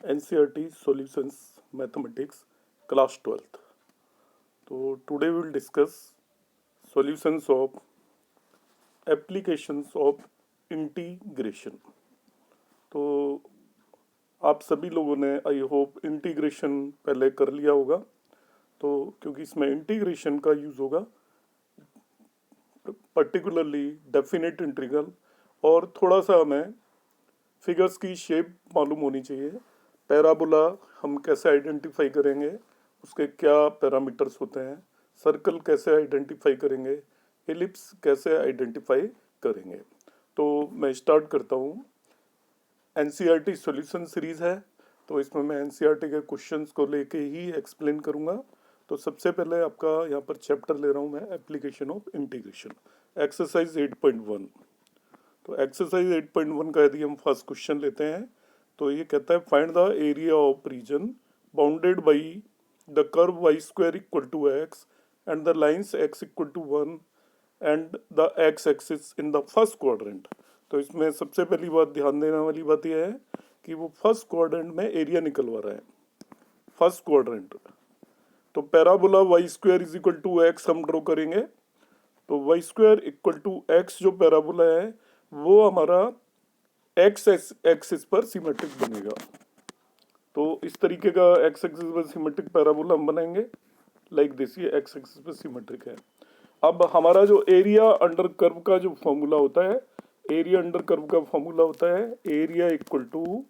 NCERT Solutions Mathematics Class 12th. So today we will discuss solutions of applications of integration. तो आप सभी लोगों ने आई होप इंटीग्रेशन पहले कर लिया होगा, तो क्योंकि इसमें इंटीग्रेशन का यूज़ होगा पर्टिकुलरली डेफिनेट इंटीग्रल, और थोड़ा सा हमें फिगर्स की शेप मालूम होनी चाहिए। पैराबोला हम कैसे आइडेंटिफाई करेंगे, उसके क्या पैरामीटर्स होते हैं, सर्कल कैसे आइडेंटिफाई करेंगे, एलिप्स कैसे आइडेंटिफाई करेंगे। तो मैं स्टार्ट करता हूँ। एनसीईआरटी सॉल्यूशन सीरीज़ है, तो इसमें मैं एनसीईआरटी के क्वेश्चंस को लेके ही एक्सप्लेन करूँगा। तो सबसे पहले आपका यहाँ पर चैप्टर ले रहा हूँ मैं, एप्लीकेशन ऑफ इंटीग्रेशन, एक्सरसाइज 8.1। तो एक्सरसाइज 8.1 का यदि हम फर्स्ट क्वेश्चन लेते हैं तो ये कहता है find the area of region bounded by the curve y square equal to x and the lines x equal to 1 and the x axis in the first quadrant. तो इसमें सबसे पहली बात ध्यान देने वाली बात यह है कि वो फर्स्ट क्वाड्रेंट में एरिया निकलवा रहा है, फर्स्ट क्वाड्रेंट। तो parabola y square is equal to x हम ड्रॉ करेंगे। तो y square equal to x जो पैराबोला है वो हमारा एक्स एक्सिस पर सिमेट्रिक बनेगा। तो इस तरीके का एक्स एक्सिस पर सिमेट्रिक पैराबोला हम बनाएंगे लाइक दिस, ये एक्स एक्सिस पर सिमेट्रिक है। अब हमारा जो एरिया अंडर कर्व का जो फॉर्मूला होता है, एरिया अंडर कर्व का फॉर्मूला होता है एरिया इक्वल टू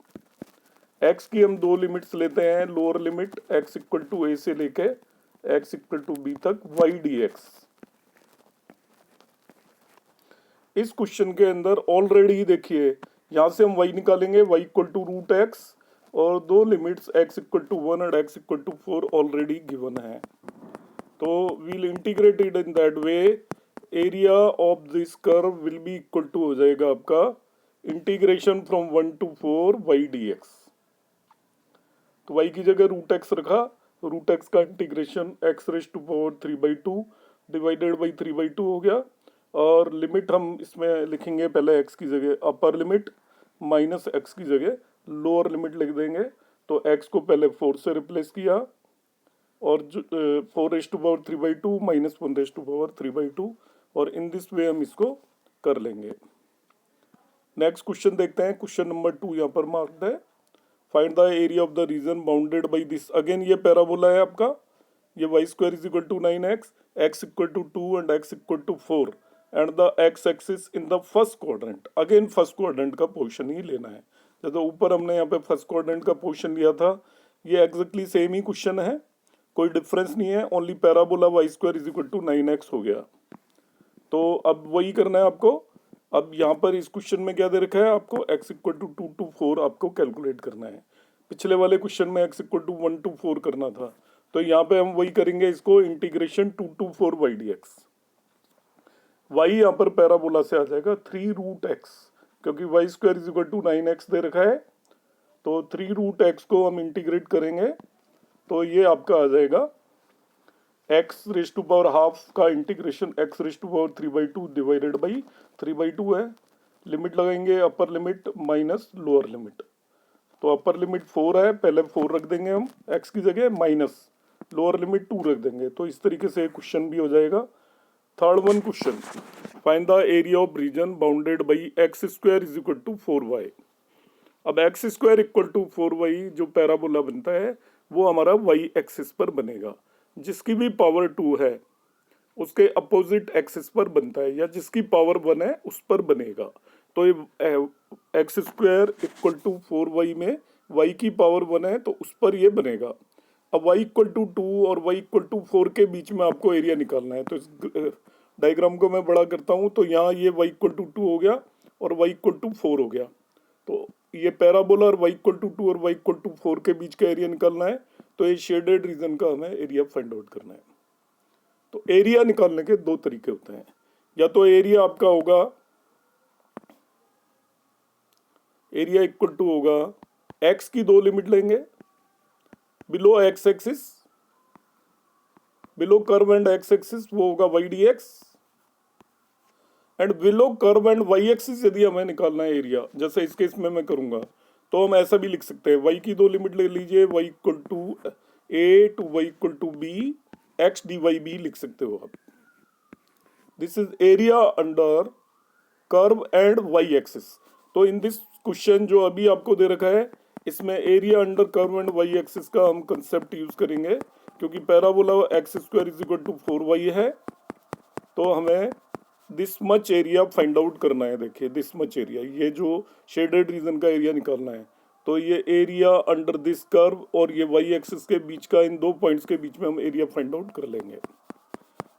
एक्स की हम दो लिमिट्स लेते हैं, lower limit x equal to a से लेके एक्स इक्वल टू बी तक वाई डी एक्स। इस क्वेश्चन के अंदर ऑलरेडी देखिए यहां से हम y निकालेंगे, y equal to root x, और दो limits x equal to 1 and x equal to 4 already given है। तो we'll integrated in that way, area of this curve will be equal to हो जाएगा आपका integration from 1 to 4 y dx। तो y की जगह रूट एक्स रखा, root x का integration x raise to power 3/2 divided by 3/2 हो गया। और लिमिट हम इसमें लिखेंगे पहले x की जगह अपर लिमिट माइनस x की जगह लोअर लिमिट लिख देंगे। तो x को पहले 4 से रिप्लेस किया, और 4 raise to power 3/2 minus 1 raise to power 3/2, और इन दिस वे हम इसको कर लेंगे। नेक्स्ट क्वेश्चन देखते हैं, क्वेश्चन नंबर 2 यहाँ पर मार्क्ड है, find the area of the region bounded by this. Again ये पैराबोला है आपका, ये y square is equal to 9x, x equal to 2 and x equal to 4 and the x axis in the first quadrant. Again first quadrant का portion ही लेना है, जैसे ऊपर हमने यहाँ पे फर्स्ट क्वाड्रेंट का पोर्शन लिया था, ये एग्जैक्टली सेम ही क्वेश्चन है, कोई डिफरेंस नहीं है, only parabola y square is equal to 9x हो गया। तो अब वही करना है आपको। अब यहाँ पर इस क्वेश्चन में क्या दे रखा है आपको, x इक्वल टू 2 to 4 आपको कैलकुलेट करना है। पिछले वाले क्वेश्चन में x इक्वल टू 1 to 4 करना था, तो यहाँ पे हम वही करेंगे, इसको integration 2 to 4 y dx। y यहाँ पर पैराबोला से आ जाएगा 3 रूट एक्स, क्योंकि y square is equal to 9x दे रखा है, तो 3 रूट एक्स को हम इंटीग्रेट करेंगे, तो ये आपका आ जाएगा x raise to power half का integration x raise to power 3/2 divided by 3/2 है। लिमिट लगाएंगे upper limit minus lower limit. तो अपर लिमिट 4 है, पहले 4 रख देंगे हम x की जगह, माइनस लोअर लिमिट 2 रख देंगे। तो इस तरीके से क्वेश्चन भी हो जाएगा। Third one question, find the area of region bounded by x square is equal to 4y। अब x square equal to 4y जो पैराबोला बनता है वो हमारा y एक्सिस पर बनेगा, जिसकी भी पावर 2 है उसके अपोजिट एक्सिस पर बनता है, या जिसकी पावर 1 है उस पर बनेगा। तो ये x square equal to 4y में y की पावर 1 है तो उस पर ये बनेगा। अब y इक्वल टू 2 और y इक्वल टू 4 के बीच में आपको एरिया निकालना है। तो इस डायग्राम को मैं बड़ा करता हूँ, तो यहाँ ये y इक्वल टू 2 हो गया और y इक्वल टू 4 हो गया। तो ये पैराबोला और y इक्वल टू 2 और y इक्वल टू 4 के बीच का एरिया निकालना है। तो ये शेडेड रीजन का हमें एरिया फाइंड आउट करना है। तो एरिया निकालने के दो तरीके होते हैं, या तो एरिया आपका होगा, एरिया इक्वल टू होगा x की दो लिमिट लेंगे, below x axis, below curve and x axis वो होगा y dx, and below curve and y axis यदि हमें निकालना है एरिया, जैसे इस केस में मैं करूंगा, तो हम ऐसा भी लिख सकते हैं, y की दो लिमिट ले लीजिए, y equal to a to y equal to b x dy भी लिख सकते हो आप। This is area under curve and y axis. तो इन दिस क्वेश्चन जो अभी आपको दे रखा है, इसमें area under curve and y axis का हम कंसेप्ट यूज करेंगे, क्योंकि parabola x square is equal to 4y है, तो हमें this much area find out करना है। देखिए दिस मच एरिया, ये जो शेडेड रीजन का एरिया निकालना है, तो ये एरिया अंडर दिस कर्व और ये y एक्सिस के बीच का, इन दो पॉइंट्स के बीच में हम एरिया फाइंड आउट कर लेंगे।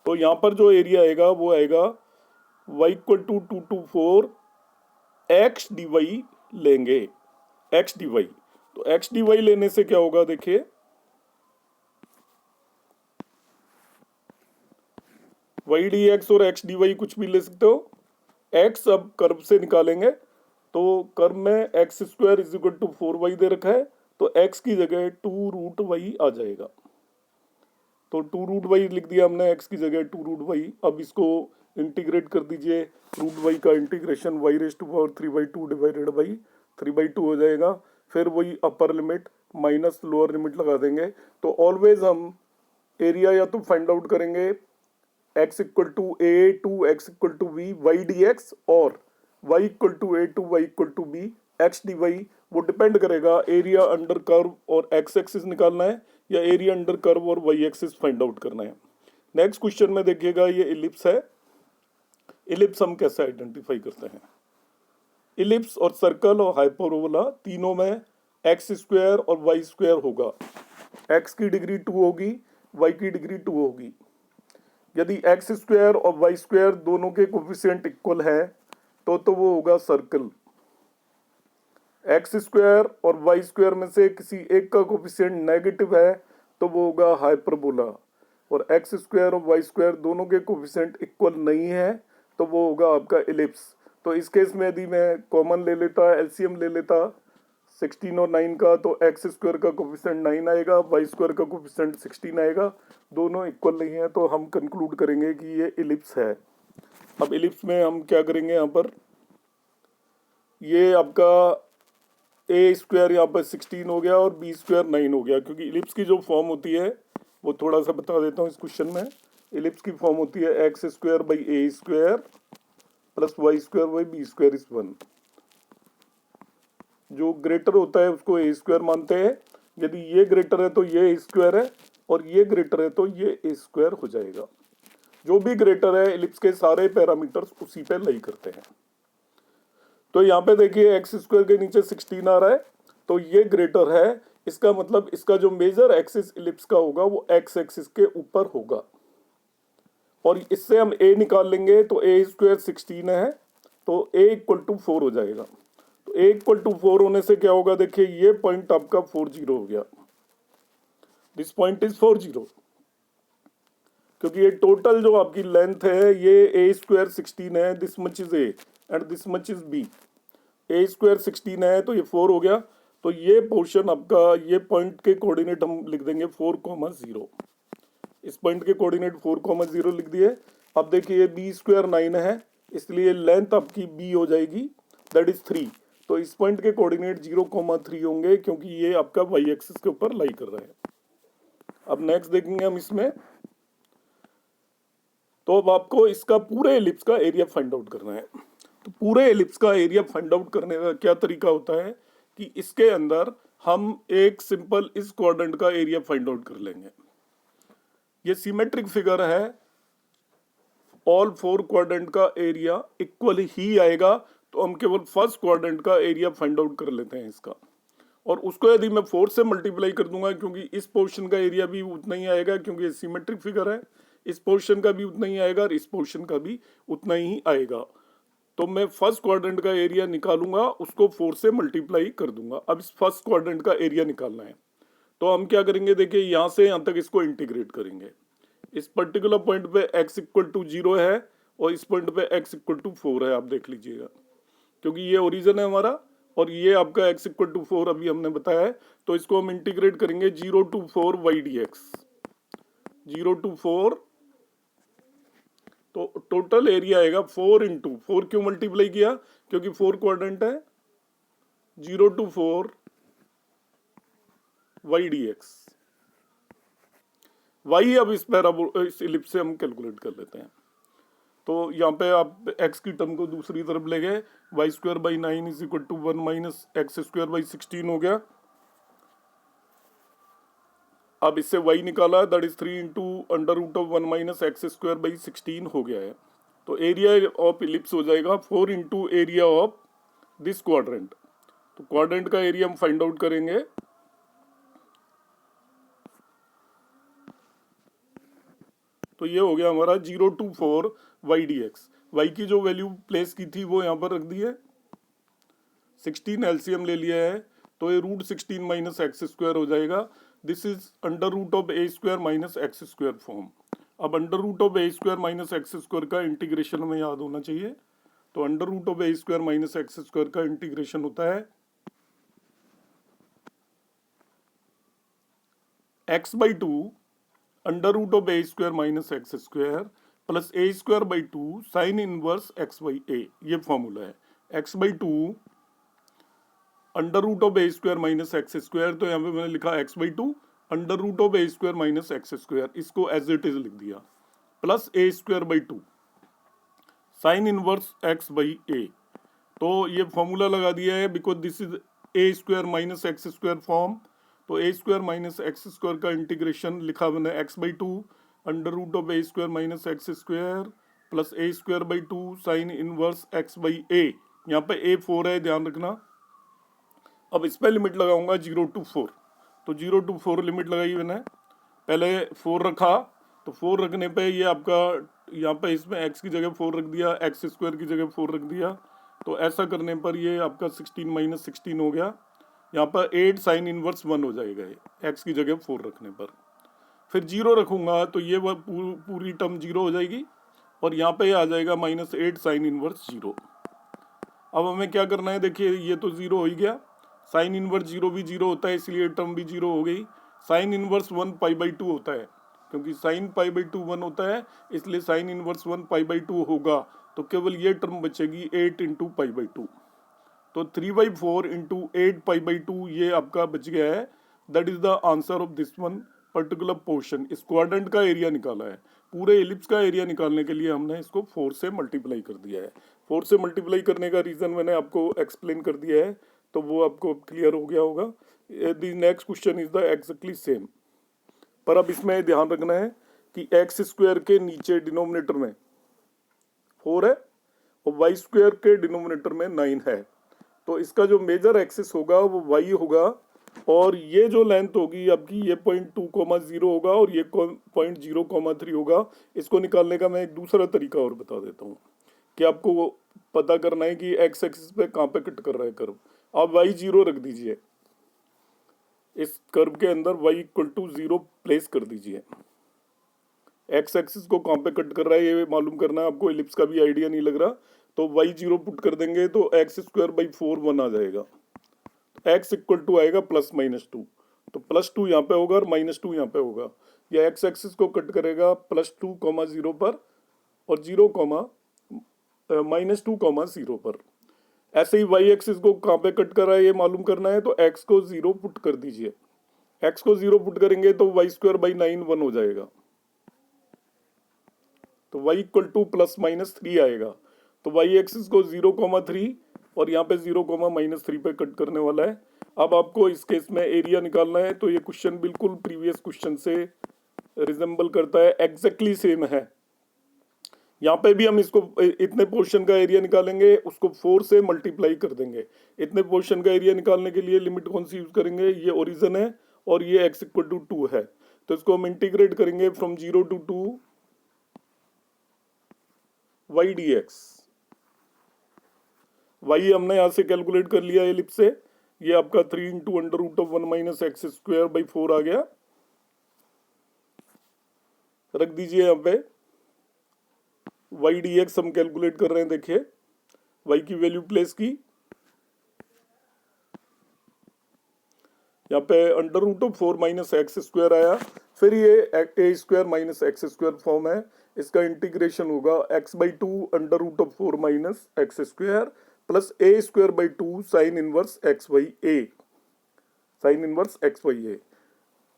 तो यहाँ पर जो एरिया आएगा वो आएगा y equal to 224 x d y लेंगे, एक्स डी वाई। तो एक्स डी वाई लेने से क्या होगा, देखिए वाई डी एक्स और एक्स डी वाई कुछ भी ले सकते हो। एक्स अब कर्व से निकालेंगे, तो कर्व में x square is equal to 4y दे रखा है, तो एक्स की जगह 2 रूट वाई आ जाएगा। तो 2 रूट वाई लिख दिया हमने, एक्स की जगह 2 रूट वाई। अब इसको इंटीग्रेट कर दीजिए, रूट वाई का integration y raise to power 3/2 divided by 3/2 हो जाएगा। फिर वही upper limit minus lower limit लगा देंगे। तो ऑलवेज हम एरिया या तो फाइंड आउट करेंगे x equal to a to x equal to b y d x, और y equal to a to y equal to b x d y. वो depend करेगा एरिया अंडर कर्व और x axis निकालना है या area under curve और y axis find out करना है। नेक्स्ट क्वेश्चन में देखिएगा, ये इलिप्स है। इलिप्स हम कैसे आइडेंटिफाई करते हैं? इलिप्स और सर्कल और हाइपरबोला तीनों में एक्स स्क्वायर और वाई स्क्वायर होगा। एक्स की डिग्री 2 होगी, वाई की डिग्री 2 होगी। यदि एक्स स्क्वायर और वाई स्क्वायर दोनों के कोफिशिएंट इक्वल है तो वो होगा सर्कल। एक्स स्क्वायर और वाई स्क्वायर में से किसी एक का कोफिशिएंट नेगेटिव है तो वो होगा हाइपरबोला, और एक्स स्क्वायर और वाई स्क्वायर दोनों के कोफिशिएंट इक्वल नहीं है तो वो होगा आपका इलिप्स। तो इस केस में यदि मैं कॉमन ले लेता, एलसीएम ले लेता 16 और 9 का, तो एक्स स्क्वायर का कोफिशिएंट 9 आएगा, वाई स्क्वायर का कोफिशिएंट 16 आएगा। दोनों इक्वल नहीं है तो हम कंक्लूड करेंगे कि ये इलिप्स है। अब इलिप्स में हम क्या करेंगे, यहाँ पर ये आपका ए स्क्वायर यहाँ पर 16 हो गया और बी स्क्वायर 9 हो गया, क्योंकि इलिप्स की जो फॉर्म होती है वो थोड़ा सा बता देता हूँ इस क्वेश्चन में। इलिप्स की फॉर्म होती है x square by a square plus y square by b square is 1। जो ग्रेटर होता है उसको ए स्क्वायर मानते हैं। यदि ये ग्रेटर है तो ये स्क्वायर है, और ये ग्रेटर है तो ये ए स्क्वायर हो जाएगा। जो भी ग्रेटर है, इलिप्स के सारे पैरामीटर्स उसी पे लाई करते हैं। तो यहाँ पे देखिए एक्स स्क्वायर के नीचे 16 आ रहा है, तो ये ग्रेटर है। इसका मतलब इसका जो मेजर एक्सिस इलिप्स का होगा वो एक्स एक्सिस के ऊपर होगा, और इससे हम a निकाल लेंगे। तो a स्क्वायर 16 है, तो a इक्वल टू 4 हो जाएगा। तो a इक्वल टू 4 होने से क्या होगा, देखिए ये पॉइंट आपका 40 हो गया। दिस पॉइंट इज 40, क्योंकि ये टोटल जो आपकी लेंथ है ये a स्क्वायर 16 है, this much is a and this much is b। a square 16 है तो ये 4 हो गया। तो ये पोर्शन आपका, ये पॉइंट के कोऑर्डिनेट हम लिख देंगे 4,0। इस पॉइंट के कोऑर्डिनेट 4,0 लिख दिए। अब देखिए बी स्क्वायर 9 है, इसलिए लेंथ आपकी b हो जाएगी, दैट इज 3। तो इस पॉइंट के कोऑर्डिनेट 0,3 होंगे, क्योंकि ये आपका y एक्सिस के ऊपर लाई कर रहा है। अब नेक्स्ट देखेंगे हम इसमें, तो अब आपको इसका पूरे एलिप्स का एरिया फाइंड आउट करना है। तो पूरे एलिप्स का एरिया फाइंड आउट करने का क्या तरीका होता है कि इसके अंदर हम एक सिंपल इस क्वाड्रेंट का एरिया फाइंड आउट कर लेंगे। ये सिमेट्रिक फिगर है, ऑल 4 क्वाड्रेंट का एरिया इक्वल ही आएगा, तो हम केवल फर्स्ट क्वाड्रेंट का एरिया फाइंड आउट कर लेते हैं इसका, और उसको यदि मैं 4 से मल्टीप्लाई कर दूंगा, क्योंकि इस पोर्शन का एरिया भी उतना ही आएगा, क्योंकि ये सिमेट्रिक फिगर है, इस पोर्शन का भी उतना ही आएगा और इस पोर्शन का भी उतना ही आएगा। तो मैं फर्स्ट क्वाड्रेंट का एरिया निकालूंगा, उसको 4 से मल्टीप्लाई कर दूंगा। अब इस फर्स्ट क्वाड्रेंट का एरिया निकालना है, तो हम क्या करेंगे, देखिए यहां से यहां तक इसको इंटीग्रेट करेंगे। इस पर्टिकुलर पॉइंट पे x इक्वल टू 0 है और इस पॉइंट पे x इक्वल टू 4 है, आप देख लीजिएगा, क्योंकि ये ओरिजिन है हमारा और ये आपका x इक्वल टू 4 अभी हमने बताया है। तो इसको हम इंटीग्रेट करेंगे 0 to 4 y dx, 0 to 4। तो टोटल एरिया आएगा 4 into 4। क्यों मल्टीप्लाई किया, क्योंकि 4 क्वाड्रेंट है, 0 to 4 y dx। y अब इस इलिप्स से हम कैलकुलेट कर लेते हैं। तो यहाँ पे आप x की टर्म को दूसरी तरफ ले गए, y square by 9 is equal to 1 minus x square by 16 हो गया। अब इससे y निकाला, that is 3 into under root of 1 minus x square by 16 हो गया है। तो एरिया ऑफ इलिप्स हो जाएगा 4 into area of this quadrant. तो क्वाड्रेंट का एरिया हम फाइंड आउट करेंगे। तो ये हो गया हमारा 0 to 4 y d x. Y की जो वैल्यू प्लेस की थी वो यहाँ पर रख दी है, 16 एलसीएम ले लिया है, तो ये रूट 16 माइनस एक्स स्क्वायर हो जाएगा। This is under root of a square minus x square form. अब under root of a square minus x square का इंटीग्रेशन हमें याद होना चाहिए। तो under root of a square minus x square का इंटीग्रेशन होता है x by two under root of a square minus x square plus a square by two sine inverse x by a. ये formula है x by two under root of a square minus x square. तो यहाँ पे मैंने लिखा x by two under root of a square minus x square, इसको as it is लिख दिया, plus a square by two sine inverse x by a. तो ये फॉर्मूला लगा दिया है because this is a square minus x square form. तो a square minus x square का इंटीग्रेशन लिखा मैंने x by two under root of a square minus x square plus a square by two sine inverse x by a. यहाँ पे ए 4 है, ध्यान रखना। अब इस पर लिमिट लगाऊंगा 0 to 4। तो 0 to 4 लिमिट लगाई मैंने, पहले 4 रखा, तो 4 रखने पे ये आपका यहाँ पे इसमें x की जगह 4 रख दिया, एक्स स्क्वायर की जगह 4 रख दिया। तो ऐसा करने पर ये आपका 16 माइनस 16 हो गया। यहाँ पर 8 साइन इनवर्स 1 हो जाएगा ये x की जगह 4 रखने पर। फिर 0 रखूंगा तो ये पूरी टर्म 0 हो जाएगी और यहाँ पे आ जाएगा माइनस 8 साइन इनवर्स 0। अब हमें क्या करना है, देखिए ये तो 0 हो ही गया, साइन इनवर्स 0 भी 0 होता है, इसलिए टर्म भी 0 हो गई। साइन इनवर्स 1 पाई बाई 2 होता है, क्योंकि साइन पाई बाई 2 1 होता है, इसलिए साइन इनवर्स 1 पाई बाई 2 होगा। तो केवल ये टर्म बचेगी 8 इंटू पाई बाई 2। तो 3/4 इंटू 8 पाई बाई 2 ये आपका बच गया है। That is the answer of this one particular portion. इस क्वाड्रेंट का एरिया निकाला है, पूरे एलिप्स का एरिया निकालने के लिए हमने इसको 4 से मल्टीप्लाई कर दिया है। 4 से मल्टीप्लाई करने का रीज़न मैंने आपको एक्सप्लेन कर दिया है, तो वो आपको क्लियर हो गया होगा। The next question is the exactly same, पर अब इसमें ध्यान रखना है कि एक्स स्क्वायर के नीचे डिनोमिनेटर में 4 है और वाई स्क्वायर के डिनोमिनेटर में 9 है। तो इसका जो मेजर एक्सिस होगा वो वाई होगा, और ये जो लेंथ होगी आपकी ये 0.2, 0 होगा और ये 0.0, 3 होगा। इसको निकालने का मैं एक दूसरा तरीका और बता देता हूँ कि आपको पता करना है कि एक्स एक्सिस पे कहाँ पे कट कर रहा है कर्व। आप y 0 रख दीजिए, इस कर्व के अंदर y इक्वल टू 0 प्लेस कर दीजिए। एक्स एक्सिस को कहाँ पे कट कर रहा है ये मालूम करना है आपको, एलिप्स का भी आइडिया नहीं लग रहा। तो y 0 पुट कर देंगे तो एक्स स्क्वायर बाई 4 1 आ जाएगा, x इक्वल टू आएगा प्लस माइनस 2। तो प्लस 2 यहाँ पे होगा और माइनस 2 यहाँ पे होगा। यह एक्स एक्सिस को कट करेगा +2, 0 पर और 0, -2, 0 पर। ऐसे ही y एक्सिस को कहाँ पे कट कर रहा है ये मालूम करना है, तो x को 0 पुट कर दीजिए। x को 0 पुट करेंगे तो वाई स्क्वायर बाई 9 1 हो जाएगा, तो y equal two plus minus 3 आएगा। तो y एक्सिस को 0, 3 और यहाँ पे 0, -3 पे कट करने वाला है। अब आपको इस केस में एरिया निकालना है। तो ये क्वेश्चन बिल्कुल प्रीवियस क्वेश्चन से रिजेंबल करता है, एग्जैक्टली सेम है। यहाँ पे भी हम इसको इतने पोर्शन का एरिया निकालेंगे, उसको 4 से मल्टीप्लाई कर देंगे। इतने पोर्शन का एरिया निकालने के लिए लिमिट कौन सी यूज करेंगे, ये ओरिजिन है और ये x इक्वल टू 2 है। तो इसको हम इंटीग्रेट करेंगे from 0 to 2 y dx। y हमने यहाँ से कैलकुलेट कर लिया एलिप्स से, ये आपका 3 into under root of 1 minus x square by 4 आ गया। रख दीजिए यहाँ पे y dx हम कैलकुलेट कर रहे हैं, देखिए y की वैल्यू प्लेस की, यहाँ पे under root of 4 minus x square आया, फिर ये a square minus x square form है। इसका इंटीग्रेशन होगा x by 2 under root of 4 minus x square plus a square by 2 sine inverse x by a, sine inverse x by a.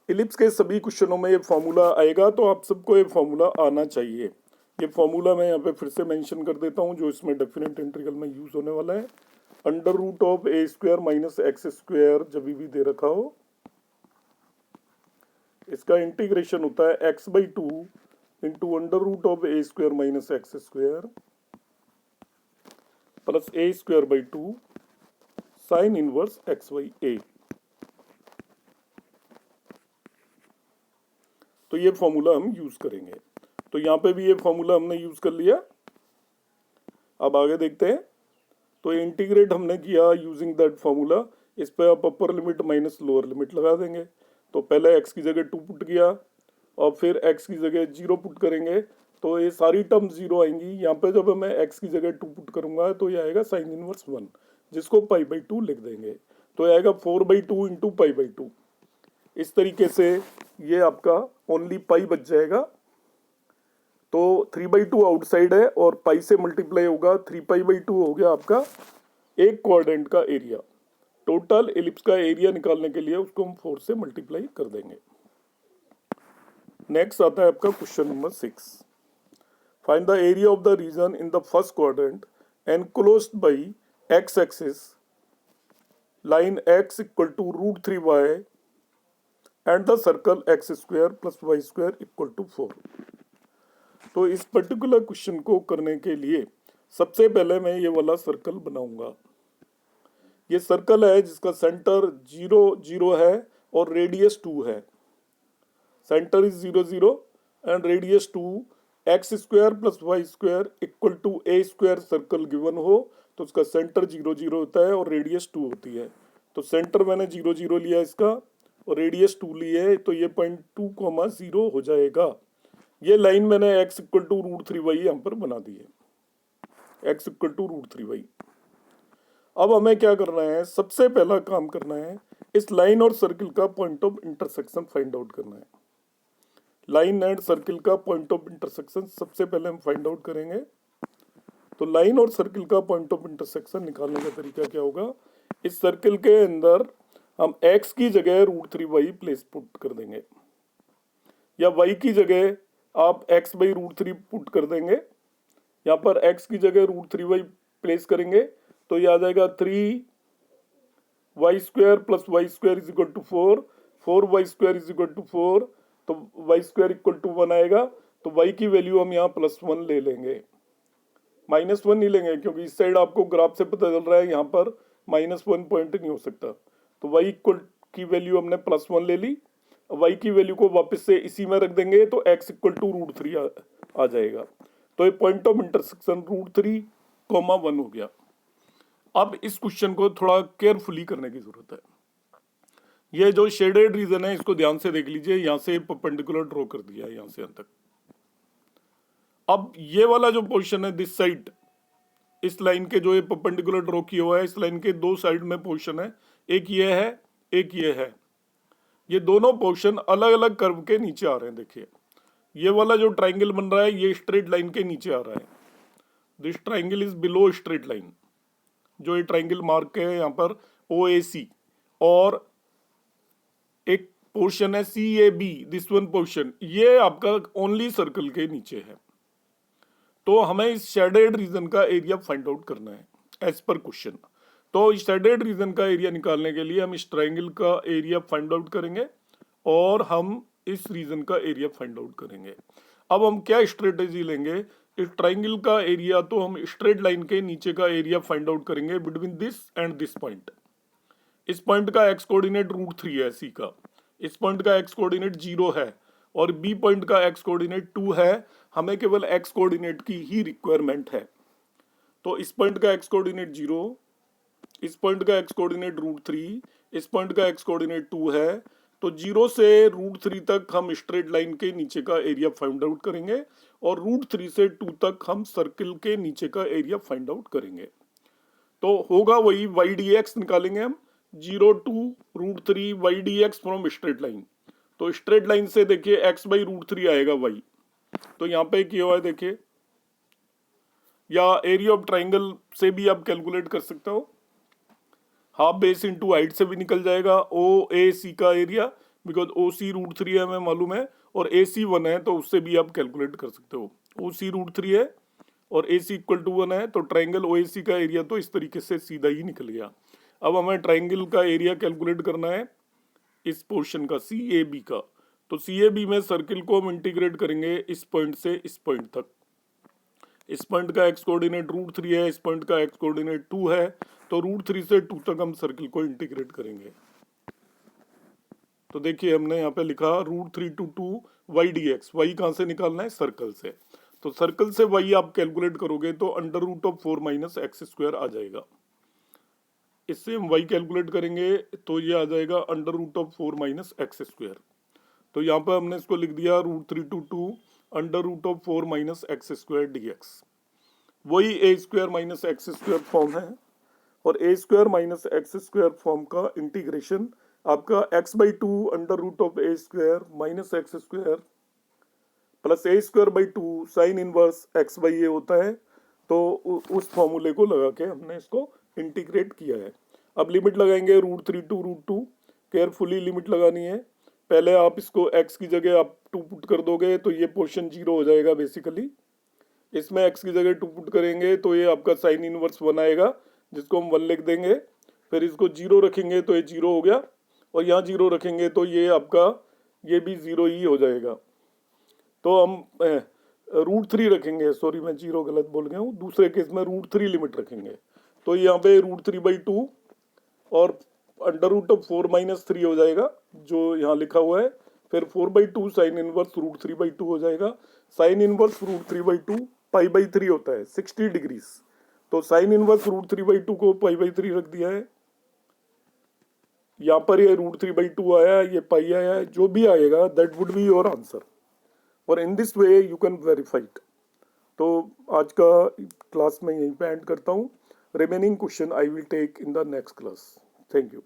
Ellipse के सभी क्वेश्चनों में ये फॉर्मूला आएगा, तो आप सबको ये फॉर्मूला आना चाहिए। ये फॉर्मूला मैं यहाँ पे फिर से मेंशन कर देता हूँ जो इसमें डेफिनेट इंटीग्रल में यूज होने वाला है। Under root of a square minus x square जब भी दे रखा हो, इसका इंटीग्रेशन होता है x by 2 into under root of a square minus x square plus a square by 2 sine inverse x by a. तो ये फॉर्मूला हम यूज करेंगे। तो यहाँ पे भी ये फॉर्मूला हमने यूज कर लिया। अब आगे देखते हैं। तो इंटीग्रेट हमने किया यूजिंग दैट फॉर्मूला। इस पे आप अपर लिमिट माइनस लोअर लिमिट लगा देंगे। तो पहले x की जगह 2 पुट किया और फिर x की जगह 0 पुट करेंगे, तो ये सारी टर्म 0 आएंगी। यहाँ पे जब मैं x की जगह 2 पुट करूंगा तो ये आएगा साइन इनवर्स 1, जिसको पाई बाई 2 लिख देंगे। तो ये आएगा 4/2 इंटू पाई बाई 2। इस तरीके से ये आपका ओनली पाई बच जाएगा। तो 3/2 आउटसाइड है और पाई से मल्टीप्लाई होगा, 3π/2 हो गया आपका एक क्वाड्रेंट का एरिया। टोटल एलिप्स का एरिया निकालने के लिए उसको हम 4 से मल्टीप्लाई कर देंगे। नेक्स्ट आता है आपका question number 6। Find the area of the region in the first quadrant enclosed by x axis line x equal to √3y and the circle x square plus y square equal to 4। तो इस particular question को करने के लिए सबसे पहले मैं ये वाला सर्कल बनाऊंगा। ये सर्कल है जिसका सेंटर 0 0 है और रेडियस 2 है। Centre is 0 0 and radius 2। X square plus y square equal to a square circle given हो तो उसका सेंटर 0 0 होता है और रेडियस 2 होती है। तो सेंटर मैंने 0 0 लिया इसका और रेडियस 2 ली है, तो ये पॉइंट 2, 0 हो जाएगा। ये लाइन मैंने x इक्वल टू √3y यहाँ पर बना दी है, x इक्वल टू √3y। अब हमें क्या करना है, सबसे पहला काम करना है इस लाइन और सर्किल का point of intersection find out करना है। लाइन एंड सर्किल का पॉइंट ऑफ इंटरसेक्शन सबसे पहले हम फाइंड आउट करेंगे। तो लाइन और सर्किल का पॉइंट ऑफ इंटरसेक्शन निकालने का तरीका क्या होगा, इस सर्किल के अंदर हम x की जगह √3y प्लेस पुट कर देंगे, या y की जगह आप x बाई √3 पुट कर देंगे। यहाँ पर x की जगह √3y प्लेस करेंगे तो ये आ जाएगा 3y square plus y square is equal to 4, 4y square is equal to 4, तो y स्क्वायर इक्वल टू 1 आएगा। तो y की वैल्यू हम यहाँ +1 ले लेंगे, -1 नहीं लेंगे क्योंकि इस साइड आपको ग्राफ से पता चल रहा है यहाँ पर -1 पॉइंट नहीं हो सकता। तो y इक्वल की वैल्यू हमने +1 ले ली। y की वैल्यू को वापस से इसी में रख देंगे तो x इक्वल टू √3 आ जाएगा। तो ये पॉइंट ऑफ इंटरसेक्शन √3, 1 हो गया। अब इस क्वेश्चन को थोड़ा केयरफुली करने की जरूरत है। ये जो शेडेड रीजन है इसको ध्यान से देख लीजिए। यहां से परपेंडिकुलर ड्रॉ कर दिया है, यहां से यहां तक। अब ये वाला जो पोजीशन है दिस साइड, इस लाइन के जो ये परपेंडिकुलर ड्रॉ किया हुआ है, इस लाइन के दो साइड में पोजीशन है, एक ये है एक ये है। ये दोनों पोजीशन अलग अलग कर्व के नीचे आ रहे हैं। देखिए ये वाला जो ट्राइंगल बन रहा है ये स्ट्रेट लाइन के नीचे आ रहा है। This triangle is below straight line. जो ये ट्राइंगल मार्क है यहाँ पर OAC, और एक पोर्शन है CAB, दिस वन पोर्शन, ये आपका ओनली सर्कल के नीचे है। तो हमें इस शेडेड रीजन का एरिया फाइंड आउट करना है एज पर क्वेश्चन। तो इस शेडेड रीजन का एरिया निकालने के लिए हम इस ट्राइंगल का एरिया फाइंड आउट करेंगे और हम इस रीजन का एरिया फाइंड आउट करेंगे। अब हम क्या स्ट्रेटेजी लेंगे, इस ट्राइंगल का एरिया तो हम स्ट्रेट लाइन के नीचे का एरिया फाइंड आउट करेंगे between this and this point. इस पॉइंट का x कोऑर्डिनेट √3 है C का, इस पॉइंट का x कोऑर्डिनेट 0 है और B पॉइंट का x कोऑर्डिनेट 2 है। हमें केवल x कोऑर्डिनेट की ही रिक्वायरमेंट है। तो इस पॉइंट का x कोऑर्डिनेट 0, इस पॉइंट का x कोऑर्डिनेट √3, इस पॉइंट का x कोऑर्डिनेट 2 है। तो 0 से √3 तक हम स्ट्रेट लाइन के नीचे का एरिया फाइंड आउट करेंगे और √3 से 2 तक हम सर्किल के नीचे का एरिया फाइंड आउट करेंगे। तो होगा वही y dx निकालेंगे हम, 0 to √3 y dx from straight line. तो स्ट्रेट लाइन से देखिए x बाई √3 आएगा y। तो यहाँ पे क्या हुआ है देखिए, या एरिया ऑफ ट्राइंगल से भी आप कैलकुलेट कर सकते हो। हाफ बेस इंटू हाइट से भी निकल जाएगा ओ ए सी का एरिया, बिकॉज ओ सी √3 है हमें मालूम है, और ए सी 1 है तो उससे भी आप कैलकुलेट कर सकते हो। ओ सी √3 है और ए सी इक्वल टू 1 है, तो ट्राइंगल ओ ए सी का एरिया तो इस तरीके से सीधा ही निकल गया। अब हमें ट्राइंगल का एरिया कैलकुलेट करना है इस पोर्शन का, सी ए बी का। तो सी ए बी में सर्किल को हम इंटीग्रेट करेंगे इस पॉइंट से इस पॉइंट तक। इस पॉइंट का एक्स कोऑर्डिनेट √3 है, इस पॉइंट का एक्स कोऑर्डिनेट 2 है, तो √3 से 2 तक हम सर्किल को इंटीग्रेट करेंगे। तो देखिए हमने यहाँ पे लिखा √3 to 2 y dx। y कहाँ से निकालना है? सर्कल से। तो सर्कल से y आप कैलकुलेट करोगे तो √4 - x² आ जाएगा। इससे हम y कैलकुलेट करेंगे तो ये आ जाएगा √4 - x²। तो यहाँ पर हमने इसको लिख दिया √3 to 2 √4 - x² dx। वही a² - x² फॉर्म है, और a² - x² फॉर्म का इंटीग्रेशन आपका x/2 √a² - x² plus a²/2 sine inverse x/a होता है। तो उस फॉर्मूले को लगा के हमने इसको इंटीग्रेट किया है। अब लिमिट लगाएंगे √3 to √2, केयरफुली लिमिट लगानी है। पहले आप इसको x की जगह आप 2 पुट कर दोगे तो ये पोर्शन 0 हो जाएगा बेसिकली। इसमें x की जगह 2 पुट करेंगे तो ये आपका साइन इनवर्स 1 आएगा, जिसको हम 1 लिख देंगे। फिर इसको 0 रखेंगे तो ये 0 हो गया, और यहाँ 0 रखेंगे तो ये आपका ये भी 0 ही हो जाएगा। तो हम √3 रखेंगे, सॉरी मैं 0 गलत बोल गया हूँ, दूसरे केस में √3 लिमिट रखेंगे। तो यहाँ पे √3/2 और √4 - 3 हो जाएगा जो यहाँ लिखा हुआ है। फिर 4/2 साइन इनवर्स √3/2 हो जाएगा। साइन इनवर्स √3/2 π/3 होता है 60 डिग्रीज। तो साइन इनवर्स √3/2 को π/3 रख दिया है। यहाँ पर ये √3/2 आया, ये पाई आया है, जो भी आएगा that would be your answer, और in this way you can verify it. तो आज का क्लास में यहीं पे एंड करता हूँ। Remaining question I will take in the next class. Thank you.